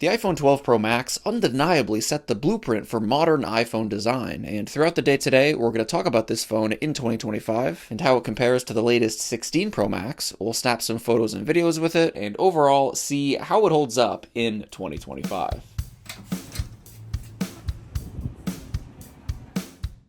The iPhone 12 Pro Max undeniably set the blueprint for modern iPhone design, and throughout the day today, we're going to talk about this phone in 2025 and how it compares to the latest 16 Pro Max. We'll snap some photos and videos with it, and overall see how it holds up in 2025.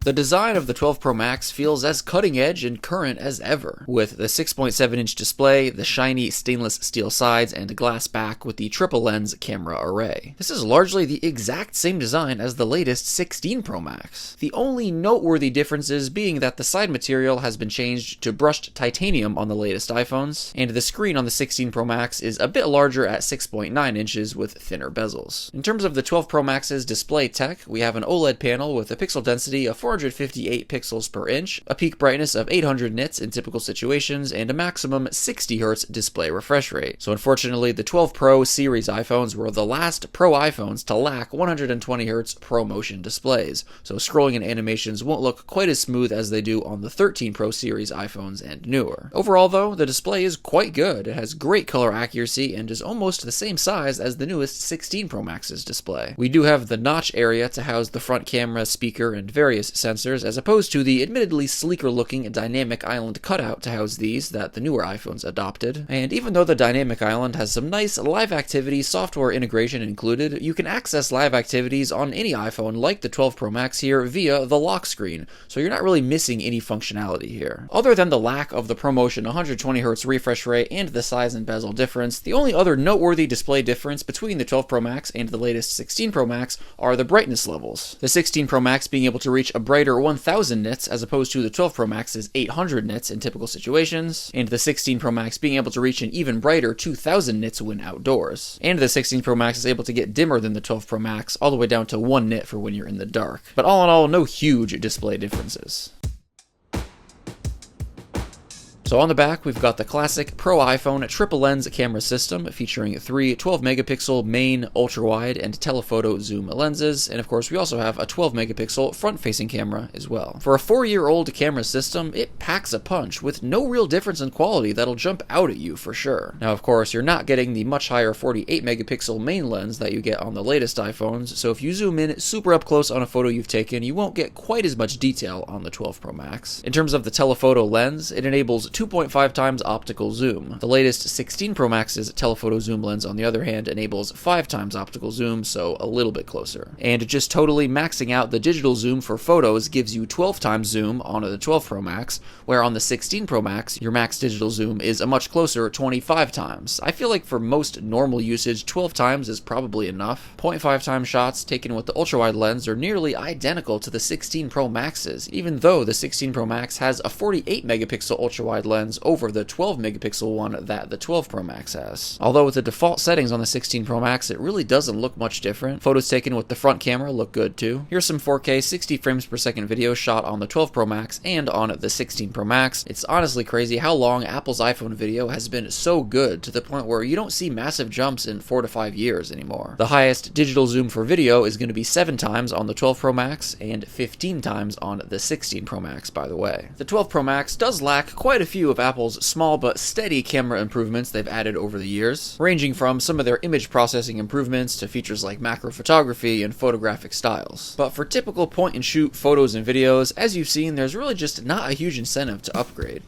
The design of the 12 Pro Max feels as cutting edge and current as ever, with the 6.7-inch display, the shiny stainless steel sides, and glass back with the triple lens camera array. This is largely the exact same design as the latest 16 Pro Max. The only noteworthy differences being that the side material has been changed to brushed titanium on the latest iPhones, and the screen on the 16 Pro Max is a bit larger at 6.9 inches with thinner bezels. In terms of the 12 Pro Max's display tech, we have an OLED panel with a pixel density of 458 pixels per inch, a peak brightness of 800 nits in typical situations, and a maximum 60 Hz display refresh rate. So unfortunately, the 12 Pro series iPhones were the last Pro iPhones to lack 120 Hz ProMotion displays, so scrolling and animations won't look quite as smooth as they do on the 13 Pro series iPhones and newer. Overall though, the display is quite good. It has great color accuracy and is almost the same size as the newest 16 Pro Max's display. We do have the notch area to house the front camera, speaker, and various sensors, as opposed to the admittedly sleeker looking dynamic island cutout to house these that the newer iPhones adopted. And even though the dynamic island has some nice live activity software integration included, you can access live activities on any iPhone like the 12 Pro Max here via the lock screen, so you're not really missing any functionality here. Other than the lack of the ProMotion 120 Hz refresh rate and the size and bezel difference, the only other noteworthy display difference between the 12 Pro Max and the latest 16 Pro Max are the brightness levels. The 16 Pro Max being able to reach a brighter 1000 nits as opposed to the 12 Pro Max's 800 nits in typical situations, and the 16 Pro Max being able to reach an even brighter 2000 nits when outdoors. And the 16 Pro Max is able to get dimmer than the 12 Pro Max, all the way down to 1 nit for when you're in the dark. But all in all, no huge display differences. So on the back, we've got the classic Pro iPhone triple lens camera system featuring 3 12-megapixel main, ultra-wide, and telephoto zoom lenses, and of course we also have a 12-megapixel front-facing camera as well. For a 4-year-old camera system, it packs a punch with no real difference in quality that'll jump out at you for sure. Now of course, you're not getting the much higher 48-megapixel main lens that you get on the latest iPhones, so if you zoom in super up close on a photo you've taken, you won't get quite as much detail on the 12 Pro Max. In terms of the telephoto lens, it enables 2.5 times optical zoom. The latest 16 Pro Max's telephoto zoom lens, on the other hand, enables 5 times optical zoom, so a little bit closer. And just totally maxing out the digital zoom for photos gives you 12 times zoom on the 12 Pro Max, where on the 16 Pro Max, your max digital zoom is a much closer 25 times. I feel like for most normal usage, 12 times is probably enough. 0.5 times shots taken with the ultra-wide lens are nearly identical to the 16 Pro Max's, even though the 16 Pro Max has a 48 megapixel ultra-wide lens over the 12 megapixel one that the 12 Pro Max has. Although with the default settings on the 16 Pro Max, it really doesn't look much different. Photos taken with the front camera look good too. Here's some 4K 60 frames per second video shot on the 12 Pro Max and on the 16 Pro Max. It's honestly crazy how long Apple's iPhone video has been so good to the point where you don't see massive jumps in 4 to 5 years anymore. The highest digital zoom for video is going to be 7 times on the 12 Pro Max and 15 times on the 16 Pro Max, by the way. The 12 Pro Max does lack quite a few of Apple's small but steady camera improvements they've added over the years, ranging from some of their image processing improvements to features like macro photography and photographic styles. But for typical point-and-shoot photos and videos, as you've seen, there's really just not a huge incentive to upgrade.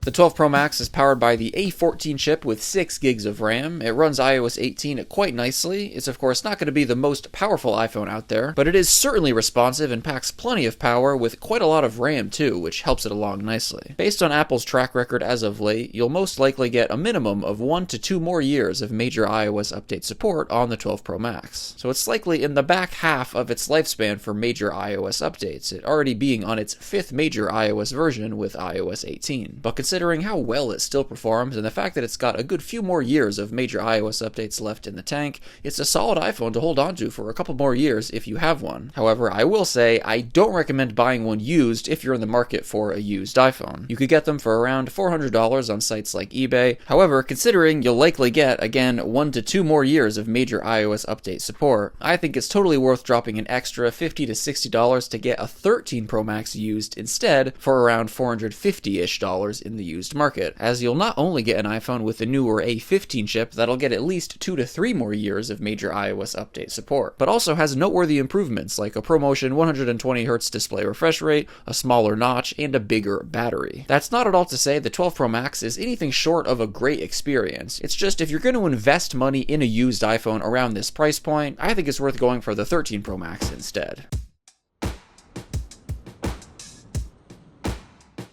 The 12 Pro Max is powered by the A14 chip with 6 gigs of RAM. It runs iOS 18 quite nicely. It's of course not going to be the most powerful iPhone out there, but it is certainly responsive and packs plenty of power with quite a lot of RAM too, which helps it along nicely. Based on Apple's track record as of late, you'll most likely get a minimum of 1 to 2 more years of major iOS update support on the 12 Pro Max. So it's likely in the back half of its lifespan for major iOS updates, it already being on its 5th major iOS version with iOS 18. But considering how well it still performs and the fact that it's got a good few more years of major iOS updates left in the tank, it's a solid iPhone to hold on to for a couple more years if you have one. However, I will say I don't recommend buying one used if you're in the market for a used iPhone. You could get them for around $400 on sites like eBay. However, considering you'll likely get, again, 1 to 2 more years of major iOS update support, I think it's totally worth dropping an extra $50 to $60 to get a 13 Pro Max used instead for around $450-ish in the used market, as you'll not only get an iPhone with the newer A15 chip that'll get at least 2 to 3 more years of major iOS update support, but also has noteworthy improvements like a ProMotion 120Hz display refresh rate, a smaller notch, and a bigger battery. That's not at all to say the 12 Pro Max is anything short of a great experience. It's just if you're going to invest money in a used iPhone around this price point, I think it's worth going for the 13 Pro Max instead.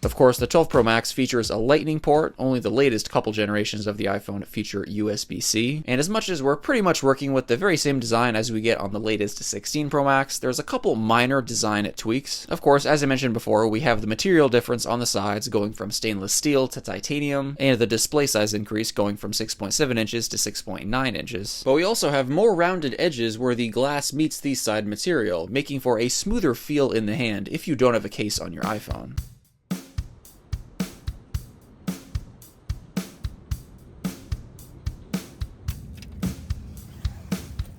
Of course, the 12 Pro Max features a Lightning port. Only the latest couple generations of the iPhone feature USB-C. And as much as we're pretty much working with the very same design as we get on the latest 16 Pro Max, there's a couple minor design tweaks. Of course, as I mentioned before, we have the material difference on the sides going from stainless steel to titanium, and the display size increase going from 6.7 inches to 6.9 inches. But we also have more rounded edges where the glass meets the side material, making for a smoother feel in the hand if you don't have a case on your iPhone.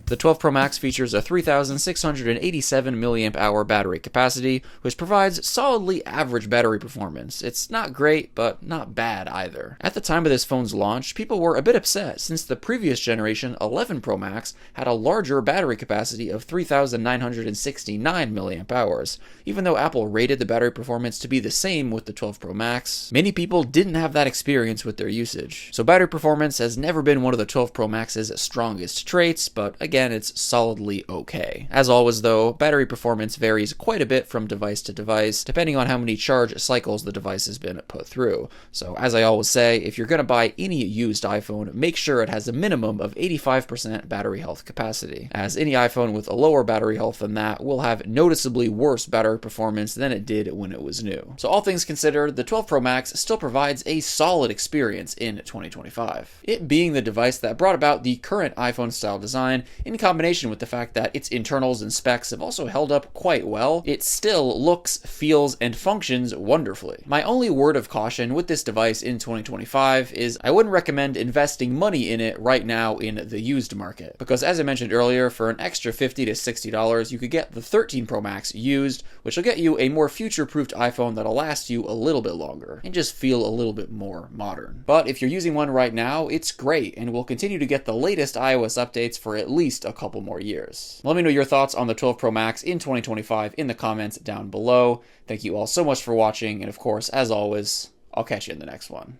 The 12 Pro Max features a 3,687 mAh battery capacity, which provides solidly average battery performance. It's not great, but not bad either. At the time of this phone's launch, people were a bit upset since the previous generation 11 Pro Max had a larger battery capacity of 3,969 mAh. Even though Apple rated the battery performance to be the same with the 12 Pro Max, many people didn't have that experience with their usage. So battery performance has never been one of the 12 Pro Max's strongest traits, but again, it's solidly okay. As always though, battery performance varies quite a bit from device to device, depending on how many charge cycles the device has been put through. So as I always say, if you're going to buy any used iPhone, make sure it has a minimum of 85% battery health capacity, as any iPhone with a lower battery health than that will have noticeably worse battery performance than it did when it was new. So all things considered, the 12 Pro Max still provides a solid experience in 2025. It being the device that brought about the current iPhone style design, in combination with the fact that its internals and specs have also held up quite well, it still looks, feels, and functions wonderfully. My only word of caution with this device in 2025 is I wouldn't recommend investing money in it right now in the used market, because as I mentioned earlier, for an extra $50 to $60, you could get the 13 Pro Max used, which will get you a more future-proofed iPhone that'll last you a little bit longer and just feel a little bit more modern. But if you're using one right now, it's great and will continue to get the latest iOS updates for at least a couple more years. Let me know your thoughts on the 12 Pro Max in 2025 in the comments down below. Thank you all so much for watching, and of course, as always, I'll catch you in the next one.